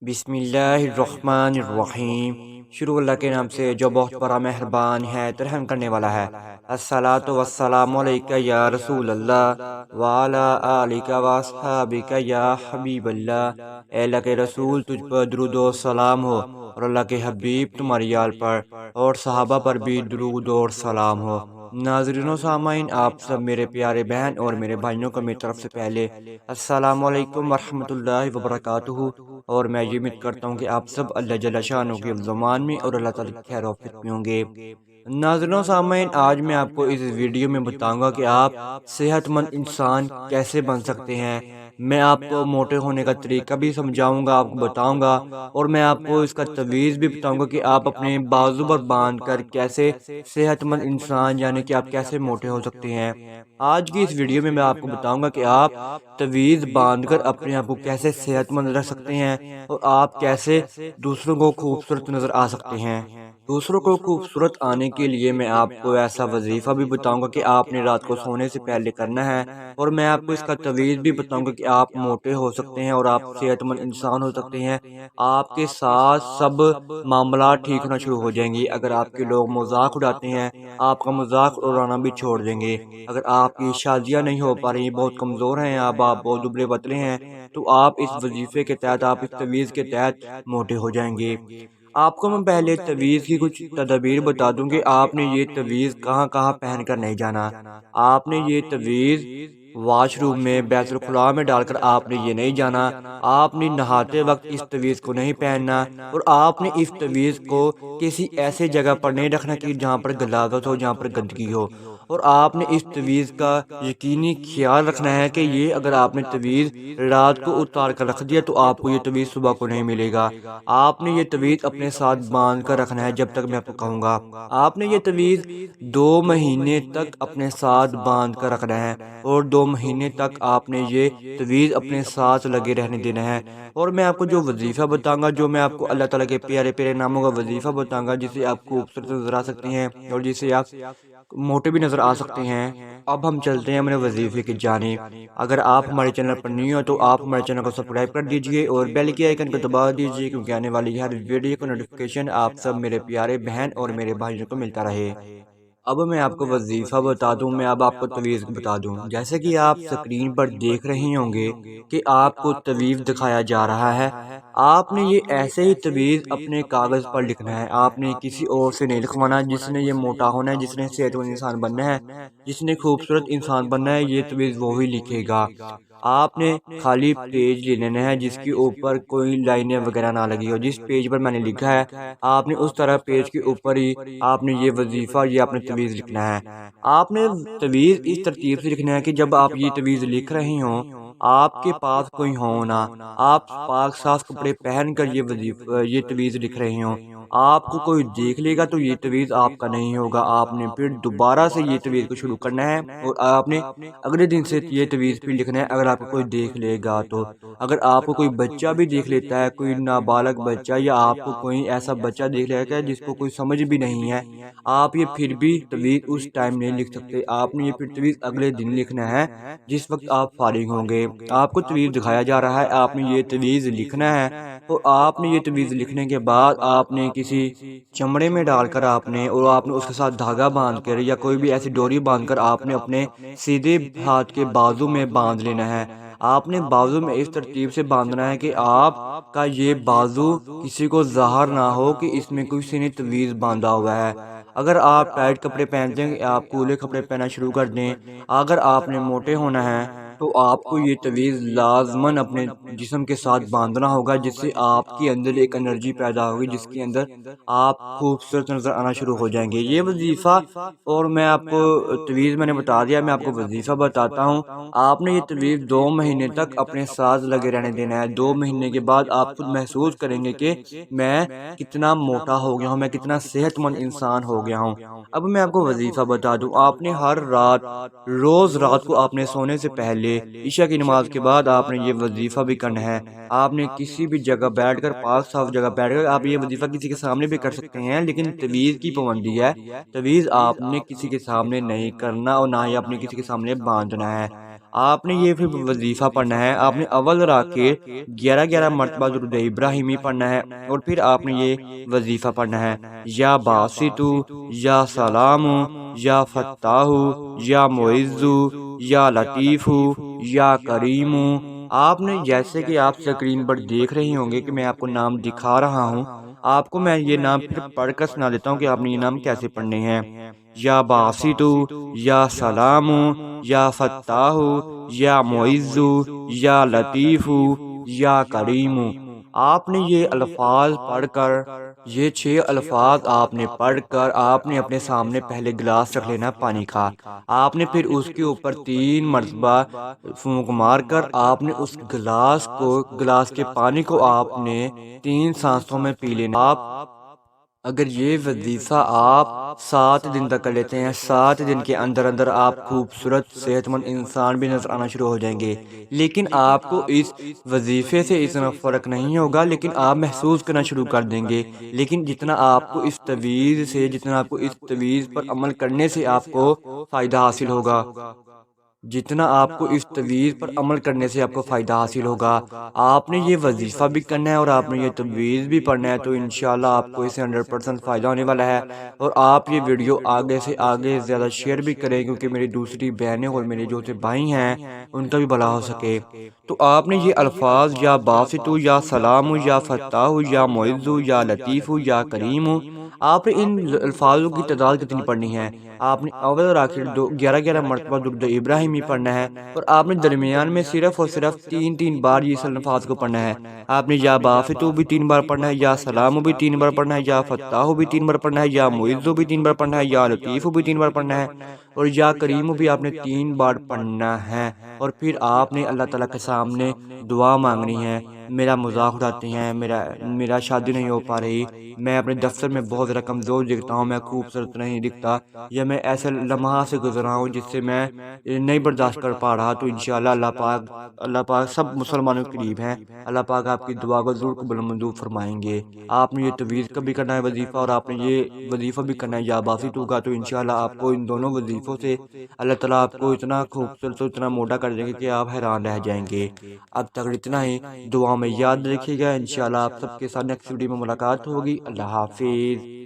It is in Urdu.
بسم اللہ الرحمن الرحیم۔ شروع اللہ کے نام سے جو بہت بڑا مہربان ہے، رحم کرنے والا ہے۔ الصلاۃ والسلام علیکہ یا رسول اللہ وعلی آلک واصحابک یا حبیب اللہ۔ اے اللہ کے رسول، تجھ پر درود و سلام ہو، اور اللہ کے حبیب تمہاری آل پر اور صحابہ پر بھی درود و سلام ہو۔ ناظرین و سامعین، آپ سب میرے پیارے بہن اور میرے بھائیوں کو میری طرف سے پہلے السلام علیکم ورحمۃ اللہ وبرکاتہ، اور میں یہ امید کرتا ہوں کہ آپ سب اللہ جل شانہ کے زمان میں اور اللہ تعالیٰ کی خیر و عافیت میں ہوں گے۔ ناظرین و سامعین، آج میں آپ کو اس ویڈیو میں بتاؤں گا کہ آپ صحت مند انسان کیسے بن سکتے ہیں۔ میں آپ کو موٹے ہونے کا طریقہ بھی سمجھاؤں گا، آپ کو بتاؤں گا، اور میں آپ کو اس کا تویز بھی بتاؤں گا کہ آپ اپنے بازو پر باندھ کر کیسے صحت مند انسان یعنی کہ آپ کیسے موٹے ہو سکتے ہیں۔ آج کی اس ویڈیو میں آپ کو بتاؤں گا کہ آپ تویز باندھ کر اپنے آپ کو کیسے صحت مند رکھ سکتے ہیں، اور آپ کیسے دوسروں کو خوبصورت نظر آ سکتے ہیں۔ دوسروں کو خوبصورت آنے کے لیے میں آپ کو ایسا وظیفہ بھی بتاؤں گا کہ آپ نے رات کو سونے سے پہلے کرنا ہے، اور میں آپ کو اس کا تویز بھی بتاؤں گا کہ آپ موٹے ہو سکتے ہیں اور آپ صحت مند انسان ہو سکتے ہیں۔ آپ کے ساتھ سب معاملات ٹھیک ہونا شروع ہو جائیں گے۔ اگر آپ کے لوگ مذاق اڑاتے ہیں، آپ کا مذاق اڑانا بھی چھوڑ دیں گے۔ اگر آپ کی شادیاں نہیں ہو پا رہی، بہت کمزور ہیں آپ بہت دبلے پتلے ہیں، تو آپ اس وظیفے کے تحت، آپ اس تویز کے تحت موٹے ہو جائیں گے۔ آپ کو میں پہلے تویز کی کچھ تدابیر بتا دوں کہ آپ نے یہ تویز کہاں کہاں پہن کر نہیں جانا۔ آپ نے یہ تویز واش روم میں، بیت الخلاء میں ڈال کر آپ نے یہ نہیں جانا۔ آپ نے نہاتے وقت اس تویز کو نہیں پہننا، اور آپ نے اس تویز کو کسی ایسے جگہ پر نہیں رکھنا کہ جہاں پر غلاظت ہو، جہاں پر گندگی ہو۔ اور آپ نے اس تویز کا یقینی خیال رکھنا ہے کہ یہ اگر آپ نے تویز رات کو اتار کر رکھ دیا تو آپ کو یہ تویز صبح کو نہیں ملے گا۔ آپ نے یہ تویز اپنے ساتھ باندھ کر رکھنا ہے جب تک میں آپ کو کہوں گا۔ آپ نے یہ تویز 2 مہینے تک اپنے ساتھ باندھ کر رکھنا ہے، اور 2 مہینے تک آپ نے یہ تویز اپنے ساتھ لگے رہنے دینا ہے۔ اور میں آپ کو جو وظیفہ بتاؤں گا، جو میں آپ کو اللہ تعالیٰ کے پیارے پیارے ناموں کا وظیفہ بتاؤں گا، جسے آپ خوبصورت نظر آ سکتے ہیں اور جسے آپ موٹے بھی نظر آ سکتے ہیں۔ اب ہم چلتے ہیں اپنے وظیفے کی جانب۔ اگر آپ ہمارے چینل پر نہیں ہو تو آپ ہمارے چینل کو سبسکرائب کر دیجئے اور بیل کے آئیکن کو دبا دیجئے، کیونکہ آنے والی ہر ویڈیو کو نوٹیفیکیشن آپ سب میرے پیارے بہن اور میرے بھائیوں کو ملتا رہے۔ اب میں آپ کو وظیفہ بتا دوں، میں اب آپ کو تویز بتا دوں۔ جیسے کہ آپ سکرین پر دیکھ رہے ہوں گے کہ آپ کو تویز دکھایا جا رہا ہے۔ آپ نے یہ ایسے ہی تویز اپنے کاغذ پر لکھنا ہے، آپ نے کسی اور سے نہیں لکھوانا۔ جس نے یہ موٹا ہونا ہے، جس نے صحت مند انسان بننا ہے، جس نے خوبصورت انسان بننا ہے، یہ تویز وہی لکھے گا۔ آپ نے خالی پیج لے لینا ہے جس کے اوپر کوئی لائنیں وغیرہ نہ لگی ہو۔ جس پیج پر میں نے لکھا ہے، آپ نے اس طرح پیج کے اوپر ہی آپ نے یہ وظیفہ، یہ آپ نے تویز لکھنا ہے۔ آپ نے تویز اس ترتیب سے لکھنا ہے کہ جب آپ یہ تویز لکھ رہے ہوں، آپ کے پاس کوئی ہو نہ، آپ پاک صاف کپڑے پہن کر یہ تویز لکھ رہے ہوں، آپ کو کوئی دیکھ لے گا تو یہ تویز آپ کا نہیں ہوگا۔ آپ نے پھر دوبارہ سے یہ تویز کو شروع کرنا ہے، اور آپ نے اگلے دن سے یہ تویز پھر لکھنا ہے۔ اگر آپ کو کوئی دیکھ لے گا تو، اگر آپ کو کوئی بچہ بھی دیکھ لیتا ہے، کوئی نابالغ بچہ، یا آپ کو کوئی ایسا بچہ دیکھ لے گا جس کو کوئی سمجھ بھی نہیں ہے، آپ یہ پھر بھی تویز اس ٹائم نہیں لکھ سکتے۔ آپ نے یہ پھر تویز اگلے دن لکھنا ہے جس وقت آپ فارغ ہوں گے۔ آپ کو تویز دکھایا جا رہا ہے، آپ نے یہ تویز لکھنا ہے، اور آپ نے یہ تویز لکھنے کے بعد آپ نے کسی چمڑے میں ڈال کر آپ نے اس کے ساتھ دھاگا باندھ کر یا کوئی بھی ایسی ڈوری باندھ کر آپ نے اپنے سیدھے ہاتھ کے بازو میں باندھ لینا ہے۔ آپ نے بازو میں اس ترتیب سے باندھنا ہے کہ آپ کا یہ بازو کسی کو ظاہر نہ ہو کہ اس میں کسی نے تویز باندھا ہوا ہے۔ اگر آپ ٹائٹ کپڑے پہنتے ہیں، آپ کولے کپڑے پہننا شروع کر دیں، اگر آپ نے موٹے ہونا ہے تو آپ کو یہ تویز لازماً اپنے جسم کے ساتھ باندھنا ہوگا، جس سے آپ کے اندر ایک انرجی پیدا ہوگی، جس کے اندر آپ خوبصورت نظر آنا شروع ہو جائیں گے۔ یہ وظیفہ، اور میں آپ کو تویز میں نے بتا دیا، میں آپ کو وظیفہ بتاتا ہوں۔ آپ نے یہ تویز 2 مہینے تک اپنے ساتھ لگے رہنے دینا ہے۔ 2 مہینے کے بعد آپ خود محسوس کریں گے کہ میں کتنا موٹا ہو گیا ہوں، میں کتنا صحت مند انسان ہو گیا ہوں۔ اب میں آپ کو وظیفہ بتا دوں۔ آپ نے ہر رات، روز رات کو آپ نے سونے سے پہلے، عشاء کی نماز کے بعد آپ نے یہ وظیفہ بھی کرنا ہے۔ آپ نے کسی بھی جگہ بیٹھ کر، پاک صاف جگہ بیٹھ کر، آپ یہ وظیفہ کسی کے سامنے بھی کر سکتے ہیں، لیکن تویز کی پابندی ہے۔ تویز آپ نے کسی کے سامنے نہیں کرنا، اور نہ ہی آپ نے کسی کے سامنے باندھنا ہے۔ آپ نے یہ پھر وظیفہ پڑھنا ہے. آپ نے اول راکع 11 مرتبہ درود ابراہیمی پڑھنا ہے اور پھر آپ نے یہ وظیفہ پڑھنا ہے. یا باسطو، یا سلام، یا فتاح، یا معز، یا لطیف، یا کریم. آپ نے جیسے کہ آپ اسکرین پر دیکھ رہے ہوں گے کہ میں آپ کو نام دکھا رہا ہوں، آپ کو میں یہ نام پھر پڑھ کر سنا دیتا ہوں کہ آپ نے یہ نام کیسے پڑھنے ہیں. یا باسطو، یا سلام، یا فتاح، یا معز، یا لطیف، یا کریم. آپ نے یہ الفاظ پڑھ کر، یہ 6 الفاظ آپ نے پڑھ کر آپ نے اپنے سامنے پہلے گلاس رکھ لینا پانی کا. آپ نے پھر اس کے اوپر 3 مرتبہ پھونک مار کر آپ نے اس گلاس کے پانی کو آپ نے 3 سانسوں میں پی لینا. آپ اگر یہ وظیفہ آپ 7 دن تک کر لیتے ہیں، 7 دن کے اندر اندر آپ خوبصورت صحت مند انسان بھی نظر آنا شروع ہو جائیں گے. لیکن آپ کو اس وظیفے سے اتنا فرق نہیں ہوگا، لیکن آپ محسوس کرنا شروع کر دیں گے. لیکن جتنا آپ کو اس تویز پر عمل کرنے سے آپ کو فائدہ حاصل ہوگا، جتنا آپ کو اس تویز پر عمل کرنے سے آپ کو فائدہ حاصل ہوگا، آپ نے یہ وظیفہ بھی کرنا ہے اور آپ نے یہ تویز بھی پڑھنا ہے، تو انشاءاللہ آپ کو اس سے 100% فائدہ ہونے والا ہے. اور آپ یہ ویڈیو آگے سے آگے زیادہ شیئر بھی کریں کیونکہ میری دوسری بہنیں اور میرے جو سے بھائی ہیں ان کا بھی بھلا ہو سکے. تو آپ نے یہ الفاظ یا باسطو، یا سلام، یا فتاح، یا معز، یا لطیف، یا کریم، آپ نے ان الفاظوں کی تعداد کتنی پڑھنی ہے؟ آپ نے اول اور آخر 11 مرتبہ درود ابراہیمی پڑھنا ہے اور آپ نے درمیان میں صرف اور صرف 3 بار یہ الفاظ کو پڑھنا ہے. آپ نے یا بافتو بھی 3 بار پڑھنا ہے، یا سلام بھی 3 بار پڑھنا ہے، یا فتاح بھی 3 بار پڑھنا ہے، یا معز بھی 3 بار پڑھنا ہے، یا لطیف بھی 3 بار پڑھنا ہے، اور یا کریم بھی آپ نے 3 بار پڑھنا ہے. اور پھر آپ نے اللہ تعالیٰ کے سامنے دعا مانگنی ہے. میرا مذاق اڑاتے ہیں، میرا شادی نہیں ہو پا رہی، میں اپنے دفتر میں بہت زیادہ کمزور دکھتا ہوں، میں خوبصورت نہیں دکھتا، یا میں ایسے لمحہ سے گزر رہا ہوں جس سے میں نہیں برداشت کر پا رہا، تو انشاءاللہ اللہ پاک سب مسلمانوں کے قریب ہیں. اللہ پاک آپ کی دعا کو ضرور قبول منظور فرمائیں گے. آپ نے یہ تویز کا بھی کرنا ہے وظیفہ اور آپ نے یہ وظیفہ بھی کرنا ہے یا باسط ہوگا، تو انشاءاللہ آپ کو ان دونوں وظیفوں سے اللہ تعالیٰ آپ کو اتنا خوبصورت اتنا موٹا کر دیں گے کہ آپ حیران رہ جائیں گے. اب تک اتنا ہی، دعا میں یاد رکھیے گا. انشاءاللہ آپ سب کے ساتھ نیکسٹ ویڈیو میں ملاقات ہوگی. اللہ حافظ.